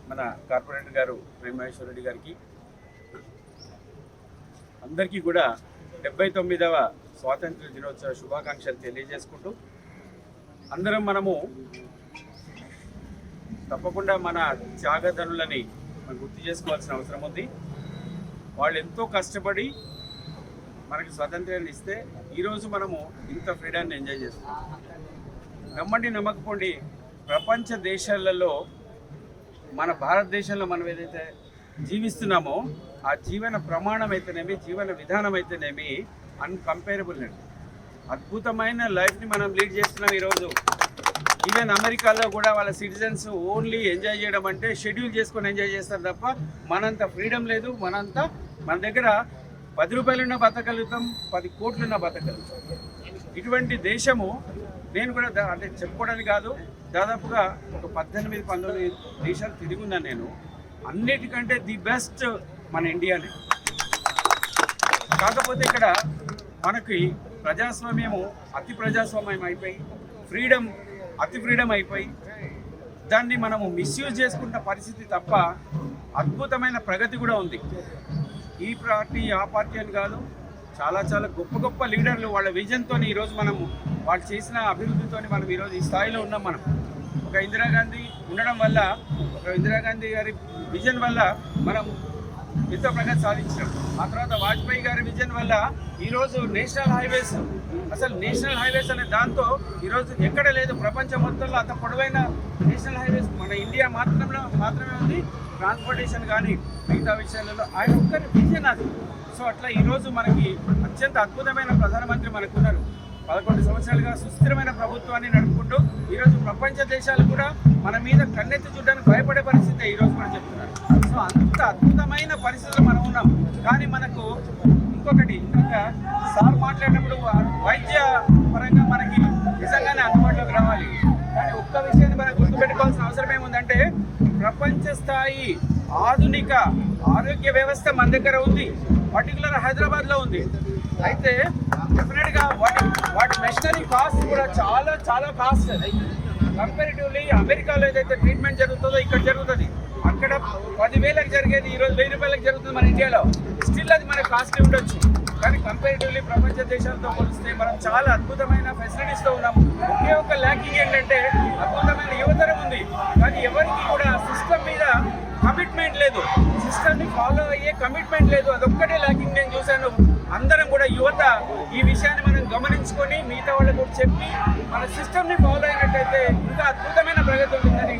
మన కార్పొరేటర్ గారు ప్రేమేశ్వర రెడ్డి గారికి అందరికీ కూడా 79వ స్వాతంత్ర దినోత్సవ శుభాకాంక్షలు తెలియజేసుకుంటూ అందరం మనము తప్పకుండా మన త్యాగధనులని మనం గుర్తు చేసుకోవాల్సిన అవసరం ఉంది. వాళ్ళు ఎంతో కష్టపడి మనకి స్వాతంత్ర్యాన్ని ఇస్తే ఈరోజు మనము ఇంత ఫ్రీడాన్ని ఎంజాయ్ చేస్తున్నాం. నమ్మండి నమ్మకపోండి, ప్రపంచ దేశాలలో మన భారతదేశంలో మనం ఏదైతే జీవిస్తున్నామో ఆ జీవన ప్రమాణం అయితేనేమి, జీవన విధానం అయితేనేమి అన్కంపేరబుల్ అండి. అద్భుతమైన లైఫ్ని మనం లీడ్ చేస్తున్నాం ఈరోజు. ఈవెన్ అమెరికాలో కూడా వాళ్ళ సిటిజన్స్ ఓన్లీ ఎంజాయ్ చేయడం అంటే షెడ్యూల్ చేసుకొని ఎంజాయ్ చేస్తారు తప్ప మనంత ఫ్రీడమ్ లేదు. మన దగ్గర 10 రూపాయలున్న బతకగలుగుతాం, 10 కోట్లున్న బతకగలుగుతాం. ఇటువంటి దేశము నేను కూడా అంటే చెప్పుకోవడానికి కాదు, దాదాపుగా ఒక 18-19 దేశాలు తిరుగున్నాను నేను. అన్నిటికంటే ది బెస్ట్ మన ఇండియానే. కాకపోతే ఇక్కడ మనకి ప్రజాస్వామ్యము అతి ప్రజాస్వామ్యం అయిపోయి, అతి ఫ్రీడమ్ అయిపోయి దాన్ని మనము మిస్యూజ్ చేసుకున్న పరిస్థితి తప్ప అద్భుతమైన ప్రగతి కూడా ఉంది. ఈ పార్టీ ఆ పార్టీ అని కాదు, చాలా చాలా గొప్ప గొప్ప లీడర్లు వాళ్ళ విజన్తో ఈరోజు మనము వాళ్ళు చేసిన అభివృద్ధితో మనం ఈరోజు ఈ స్థాయిలో ఉన్నాం. మనం ఒక ఇందిరాగాంధీ ఉండడం వల్ల, ఒక ఇందిరాగాంధీ గారి విజన్ వల్ల మనం ఎంతో ప్రగతి సాధించాం. ఆ తర్వాత వాజ్పేయి గారి విజన్ వల్ల ఈరోజు నేషనల్ హైవేస్ అనే దాంతో ఈరోజు ఎక్కడ లేదు ప్రపంచం మొత్తంలో అంత పొడవైన నేషనల్ హైవేస్ మన ఇండియా మాత్రమే ఉంది. ట్రాన్స్పోర్టేషన్ కానీ మిగతా విషయాలలో ఆయన ఒక్కరి విజన్ అది. సో అట్లా ఈరోజు మనకి అత్యంత అద్భుతమైన ప్రధానమంత్రి మనకున్నారు. 11 సంవత్సరాలుగా సుస్థిరమైన ప్రభుత్వాన్ని నడుపుకుంటూ ఈరోజు ప్రపంచ దేశాలు కూడా మన మీద కన్నెత్తి చూడడానికి భయపడే పరిస్థితి ఈరోజు మనం చెప్తున్నారు. సో అంత అద్భుతమైన పరిస్థితులు మనం ఉన్నాం. కానీ మనకు ఇంకొకటి, ఇంకా సార్ మాట్లాడినప్పుడు వైద్య పరంగా మనకి నిజంగానే అందుబాటులోకి రావాలి. కానీ ఒక్క విషయాన్ని మనం గుర్తుపెట్టుకోవాల్సిన అవసరం ఏముందంటే, ప్రపంచ స్థాయి ఆధునిక ఆరోగ్య వ్యవస్థ మన దగ్గర ఉంది, పర్టికులర్ హైదరాబాద్లో ఉంది. అయితే డెఫినెట్గా వాటి మెషినరీ కాస్ట్ కూడా చాలా చాలా కాస్ట్. కంపారిటివ్లీ అమెరికాలో ఏదైతే ట్రీట్మెంట్ జరుగుతుందో ఇక్కడ జరుగుతుంది. అక్కడ 10,000కి జరిగేది ఈరోజు 1,000 రూపాయలకు జరుగుతుంది మన ఇండియాలో. స్టిల్ అది మనకు కాస్ట్లీ ఉండొచ్చు. కానీ కంపారిటివ్లీ ప్రపంచ దేశాలతో పోలిస్తే మనం చాలా అద్భుతమైన ఫెసిలిటీస్తో ఉన్నాము. ఒకే ఒక ల్యాకింగ్ ఏంటంటే అద్భుతమైన యువతరం ఉంది, కానీ ఎవరికి కూడా సిస్టమ్ మీద కమిట్మెంట్ లేదు, సిస్టమ్ని ఫాలో అయ్యే కమిట్మెంట్ లేదు. అదొక్కటే ల్యాకింగ్ నేను చూశాను. అందరం కూడా యువత ఈ విషయాన్ని మనం గమనించుకొని మిగతా వాళ్ళకు చెప్పి మన సిస్టమ్ని ఫాలో అయినట్టయితే ఇంకా అద్భుతమైన ప్రగతి ఉంటుందని